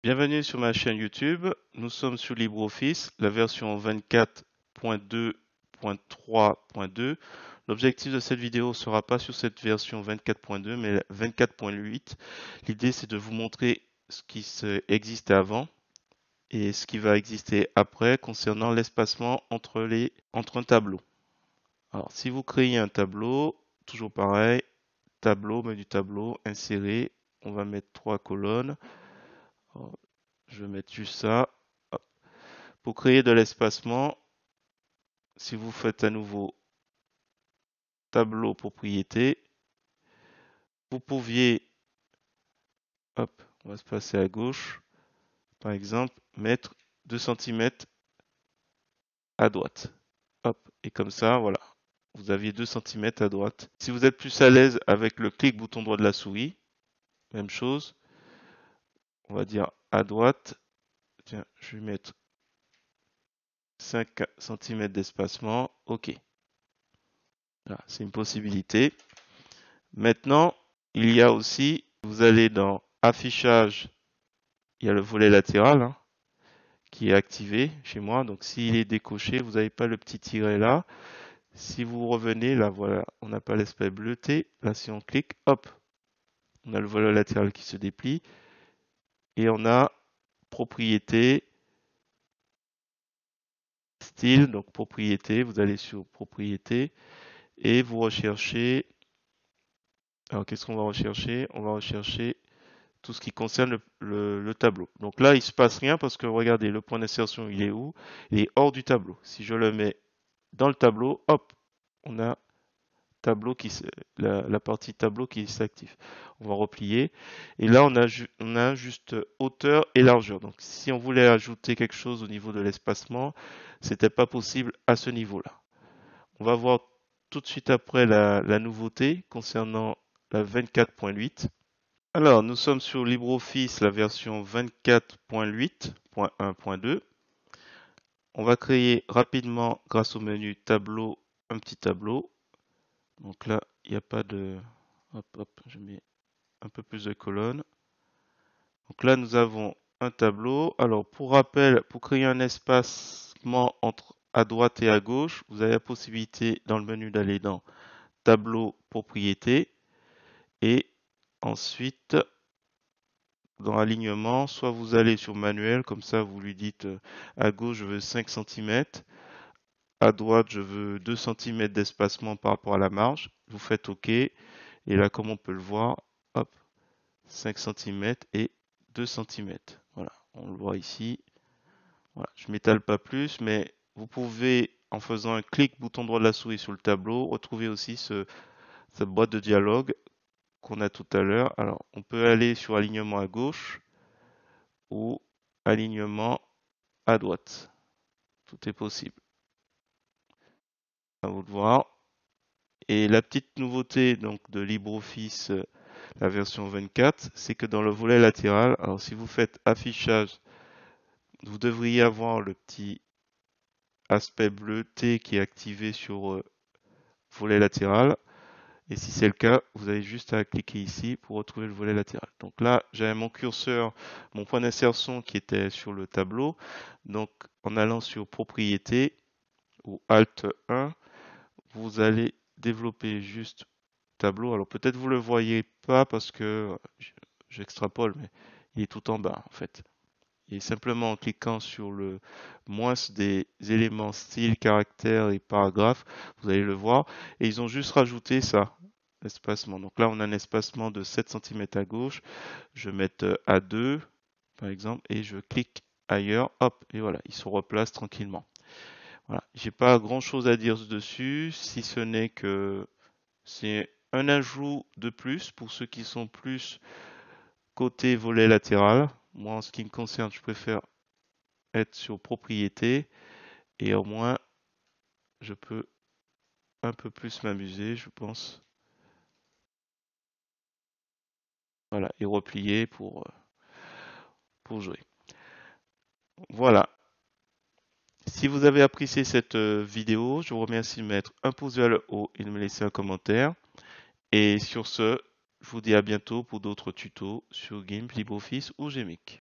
Bienvenue sur ma chaîne YouTube. Nous sommes sur LibreOffice, la version 24.2.3.2. L'objectif de cette vidéo ne sera pas sur cette version 24.2, mais 24.8. L'idée, c'est de vous montrer ce qui existait avant et ce qui va exister après concernant l'espacement entre un tableau. Alors, si vous créez un tableau, toujours pareil, tableau, menu tableau, insérer, on va mettre 3 colonnes. Alors, je vais mettre juste ça. Hop. Pour créer de l'espacement, si vous faites à nouveau tableau propriété, vous pouviez, hop, on va se passer à gauche, par exemple, mettre 2 cm à droite. Hop, et comme ça, voilà, vous aviez 2 cm à droite. Si vous êtes plus à l'aise avec le clic bouton droit de la souris, même chose, on va dire à droite. Tiens, je vais mettre 5 cm d'espacement. OK. Là, c'est une possibilité. Maintenant, il y a aussi, vous allez dans affichage, il y a le volet latéral hein, qui est activé chez moi. Donc s'il est décoché, vous n'avez pas le petit tiret là. Si vous revenez, là voilà, on n'a pas l'aspect bleuté. Là si on clique, hop, on a le volet latéral qui se déplie. Et on a propriété, style, donc propriété, vous allez sur propriété et vous recherchez. Alors qu'est-ce qu'on va rechercher? On va rechercher tout ce qui concerne le tableau. Donc là, il ne se passe rien parce que regardez, le point d'insertion, il est où? Il est hors du tableau. Si je le mets dans le tableau, hop, on a tableau la partie tableau qui s'active. On va replier. Et là, on a juste hauteur et largeur. Donc si on voulait ajouter quelque chose au niveau de l'espacement, c'était pas possible à ce niveau-là. On va voir tout de suite après la nouveauté concernant la 24.8. Alors, nous sommes sur LibreOffice, la version 24.8.1.2. On va créer rapidement, grâce au menu tableau, un petit tableau. Donc là, il n'y a pas de... Hop, hop, je mets un peu plus de colonnes. Donc là, nous avons un tableau. Alors, pour rappel, pour créer un espacement entre à droite et à gauche, vous avez la possibilité dans le menu d'aller dans tableau, propriété. Et ensuite, dans alignement, soit vous allez sur manuel, comme ça vous lui dites à gauche je veux 5 cm, à droite je veux 2 cm d'espacement par rapport à la marge, vous faites OK, et là comme on peut le voir, hop, 5 cm et 2 cm. Voilà, on le voit ici. Voilà, je m'étale pas plus, mais vous pouvez, en faisant un clic bouton droit de la souris sur le tableau, retrouver aussi cette boîte de dialogue qu'on a tout à l'heure. Alors, on peut aller sur alignement à gauche ou alignement à droite. Tout est possible. À vous de voir. Et la petite nouveauté donc de LibreOffice, la version 24, c'est que dans le volet latéral, alors si vous faites affichage, vous devriez avoir le petit aspect bleuté qui est activé sur volet latéral. Et si c'est le cas, vous avez juste à cliquer ici pour retrouver le volet latéral. Donc là, j'avais mon curseur, mon point d'insertion qui était sur le tableau. Donc en allant sur propriété ou Alt 1, vous allez développer juste tableau. Alors peut-être vous le voyez pas parce que j'extrapole, mais il est tout en bas en fait. Et simplement en cliquant sur le moins des éléments style, caractère et paragraphe, vous allez le voir. Et ils ont juste rajouté ça, l'espacement. Donc là, on a un espacement de 7 cm à gauche. Je vais mettre à 2, par exemple, et je clique ailleurs. Hop, et voilà, ils se replacent tranquillement. Voilà, j'ai pas grand chose à dire dessus, si ce n'est que c'est un ajout de plus pour ceux qui sont plus côté volet latéral. Moi, en ce qui me concerne, je préfère être sur propriété et au moins je peux un peu plus m'amuser, je pense. Voilà, et replier pour jouer. Voilà. Si vous avez apprécié cette vidéo, je vous remercie de mettre un pouce vers le haut et de me laisser un commentaire. Et sur ce, je vous dis à bientôt pour d'autres tutos sur GIMP, LibreOffice ou GMake.